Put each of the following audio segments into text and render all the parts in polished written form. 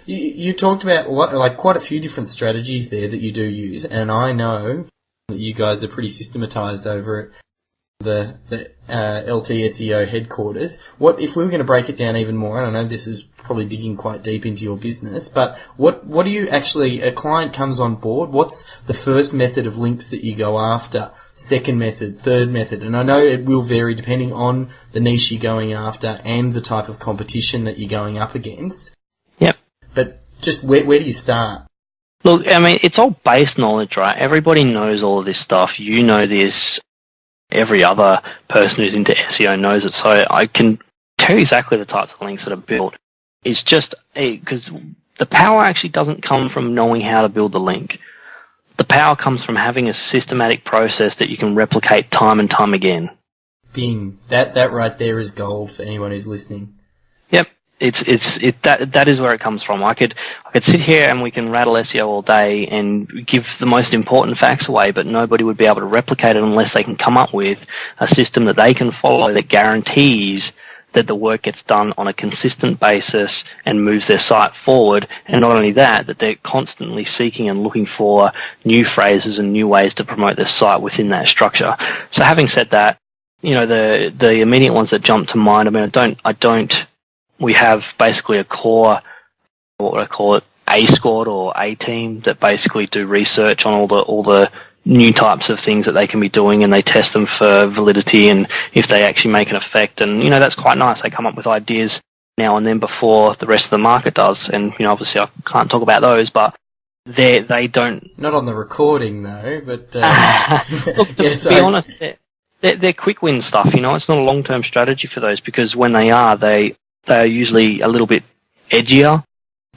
you talked about like quite a few different strategies there that you do use, and I know that you guys are pretty systematized over at the LT SEO headquarters. What if we were going to break it down even more? And I know this is probably digging quite deep into your business, but what do you actually? A client comes on board. What's the first method of links that you go after? Second method, third method, and I know it will vary depending on the niche you're going after and the type of competition that you're going up against. Yep. But just where do you start? Look, I mean, it's all base knowledge, right? Everybody knows all of this stuff. You know this. Every other person who's into SEO knows it. So I can tell you exactly the types of links that are built. It's just because the power actually doesn't come from knowing how to build the link. The power comes from having a systematic process that you can replicate time and time again. Bing. That right there is gold for anyone who's listening. Yep. That is where it comes from. I could sit here and we can rattle SEO all day and give the most important facts away, but nobody would be able to replicate it unless they can come up with a system that they can follow that guarantees that the work gets done on a consistent basis and moves their site forward. And not only that, that they're constantly seeking and looking for new phrases and new ways to promote their site within that structure. So having said that, you know, the immediate ones that jump to mind, I mean, we have basically a core, what would I call it, A squad or A team that basically do research on all the new types of things that they can be doing, and they test them for validity and if they actually make an effect. And, you know, that's quite nice. They come up with ideas now and then before the rest of the market does. And, you know, obviously I can't talk about those, but they don't... Not on the recording, though, but... Look, to be honest, they're quick win stuff, you know. It's not a long-term strategy for those, because when they are usually a little bit edgier.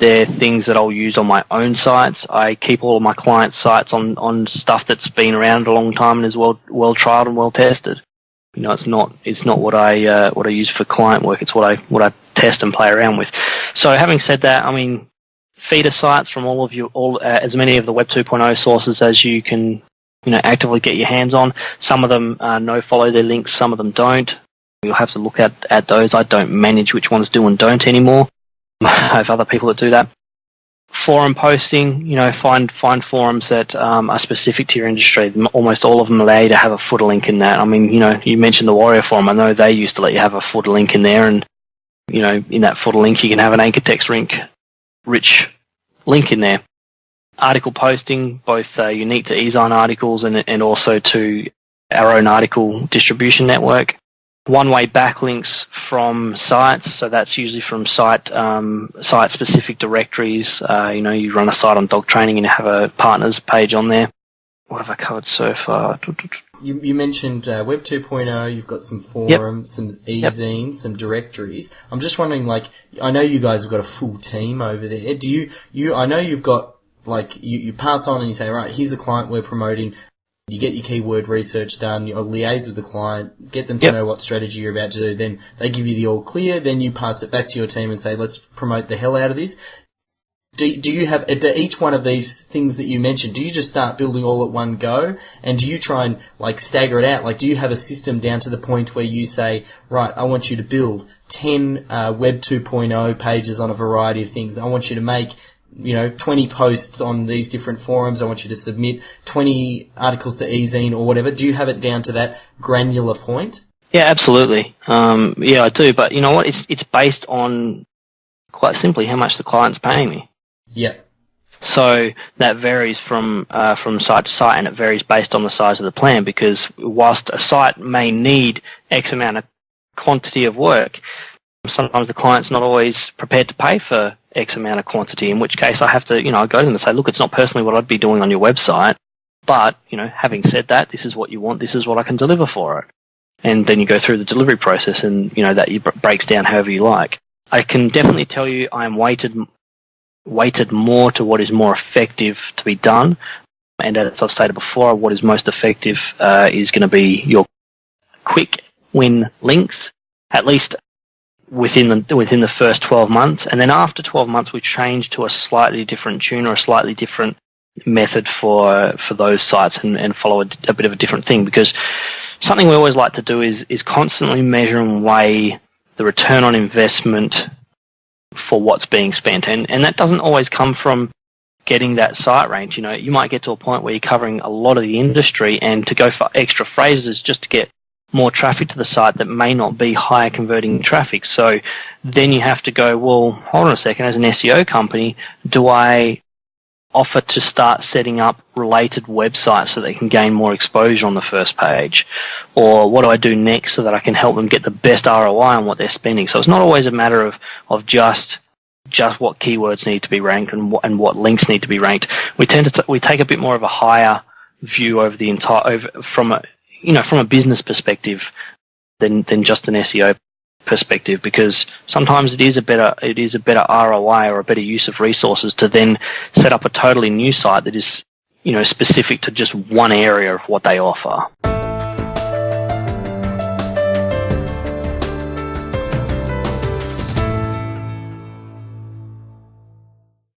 They're things that I'll use on my own sites. I keep all of my clients' sites on stuff that's been around a long time and is well trialed and well tested. You know, it's not what I use for client work. It's what I test and play around with. So having said that, I mean, feeder sites from as many of the Web 2.0 sources as you can, you know, actively get your hands on. Some of them follow their links, some of them don't. You'll have to look at those. I don't manage which ones do and don't anymore. I have other people that do that. Forum posting, you know, find forums that are specific to your industry. Almost all of them allow you to have a footer link in that. I mean, you know, you mentioned the Warrior Forum. I know they used to let you have a footer link in there, and, you know, in that footer link you can have an anchor text rich link in there. Article posting, both unique to eZine articles and also to our own article distribution network. One-way backlinks from sites, so that's usually from site-specific directories. You know, you run a site on dog training and you have a partners page on there. What have I covered so far? You mentioned Web 2.0, you've got some forums, some eZines, some directories. I'm just wondering, like, I know you guys have got a full team over there. Do you I know you've got, like, you pass on and you say, right, here's a client we're promoting. You get your keyword research done, you liaise with the client, get them to know what strategy you're about to do, then they give you the all clear, then you pass it back to your team and say, let's promote the hell out of this. Do each one of these things that you mentioned, do you just start building all at one go? And do you try and, like, stagger it out? Like, do you have a system down to the point where you say, right, I want you to build 10 Web 2.0 pages on a variety of things. I want you to make, you know, 20 posts on these different forums. I want you to submit 20 articles to eZine or whatever. Do you have it down to that granular point? Yeah, absolutely. Yeah, I do. But you know what? It's based on, quite simply, how much the client's paying me. Yeah. So that varies from site to site, and it varies based on the size of the plan, because whilst a site may need X amount of quantity of work, sometimes the client's not always prepared to pay for X amount of quantity, in which case I have to, you know, I go to them and say, look, it's not personally what I'd be doing on your website, but, you know, having said that, this is what you want, this is what I can deliver for it. And then you go through the delivery process, and, you know, that breaks down however you like. I can definitely tell you I am weighted more to what is more effective to be done. And as I've stated before, what is most effective is going to be your quick win links, at least within the first 12 months. And then after 12 months, we change to a slightly different tune or a slightly different method for those sites and follow a bit of a different thing, because something we always like to do is constantly measure and weigh the return on investment for what's being spent. And that doesn't always come from getting that site rank. You know, you might get to a point where you're covering a lot of the industry, and to go for extra phrases just to get more traffic to the site that may not be higher converting traffic. So then you have to go, well, hold on a second, as an SEO company, do I offer to start setting up related websites so they can gain more exposure on the first page? Or what do I do next so that I can help them get the best ROI on what they're spending? So it's not always a matter of just what keywords need to be ranked and what links need to be ranked. We take a bit more of a higher view over the entire, from a business perspective than just an SEO perspective, because sometimes it is a better ROI or a better use of resources to then set up a totally new site that is, you know, specific to just one area of what they offer.